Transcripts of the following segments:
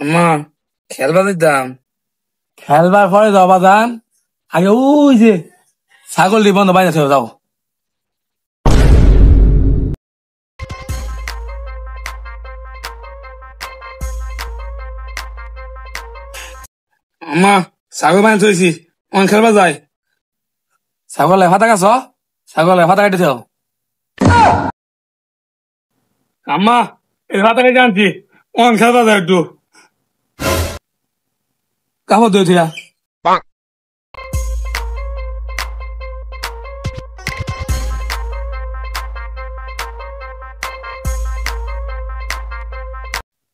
আম্মা খেলবা দিতাম। খেলবার পরে যাও বাজান, আগে ওই যে ছাগল বন্ধ বাইরে ছেড়ে যাও। আম্মা ছাগল বাইরে থইছি, অন খেলবা যায়। ছাগলে ফাতা গাছ, ছাগলে ফাতা কাটিছ। আম্মা এই ভাত খাইতে আনছি, অন খেলবা যায় একটু। কাপড় ধুয়ে থিয়া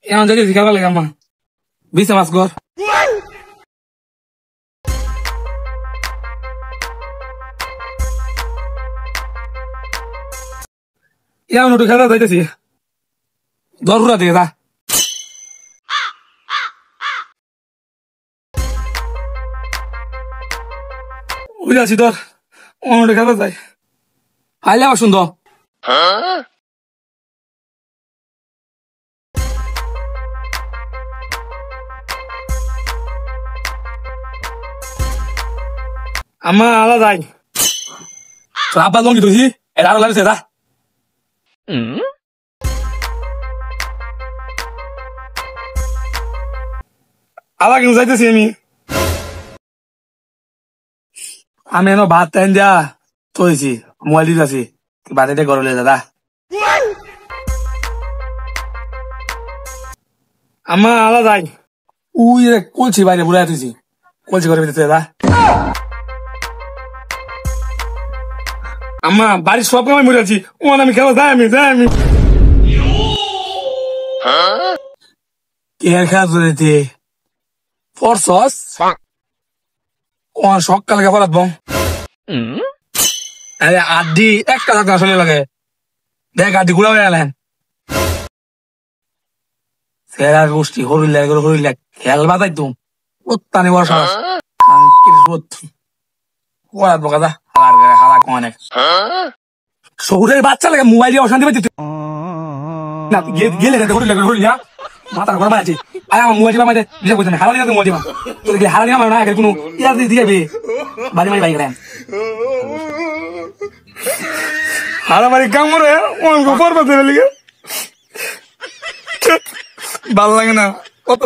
এমন যাইতেছি খেলবা লাগে আম্মা। বিছে মাছ কর। এমন একটু খেলবা যাইতেছি। দরুরা দিয়ে যা। বুঝাছি তোর, অন একটু খেলবা যায়। আইলে আবার সুন্দর। আম্মা আলা যায়। তোর আব্বা লঙ্গি ধুইছি, এটা আরো লাগছে যা। আলা কিন্তু যাইতেছি আমি। আমি এনো ভাত টাইম দিয়া থইছি, মোবাইল দিতে আছি, ভাত এটা গরলে দাদা। আম্মা আলা যায়। উই কলছি বাইরে বুড়াই থইছি, কলছি করে দিতে দাদা। আম্মা বাড়ির সব কামাই মরে আছি, ওন আমি খেলা যাই আমি। কে খেলা ধরেতে ফরসস কোন সকাল কে ফলাত বং। আরে আড্ডি একটা থাকতে আসলে লাগে, দেখ আড্ডি ঘুরা হয়ে গেলেন। সেরা গোষ্ঠী হরিলে খেলবা তাই তুম উত্তানি বড় সাহস ওরাত বকা হালা অনেক শহরের বাচ্চা লাগে মোবাইল দিয়ে অশান্তি পাইতে না গেলে হরিলে মাথার ঘর মাঝে আরে আমার মোবাইল মাঝে বিজয় করছে না হারা দিলাম মোবাইল তোর হারা দিলাম না আগে কোনো ইয়ার দিয়ে বাড়ি মারি বাইক গেলেন হারামারি কাম করে অঙ্ক পর্বতের লিগে ভাল লাগে না কত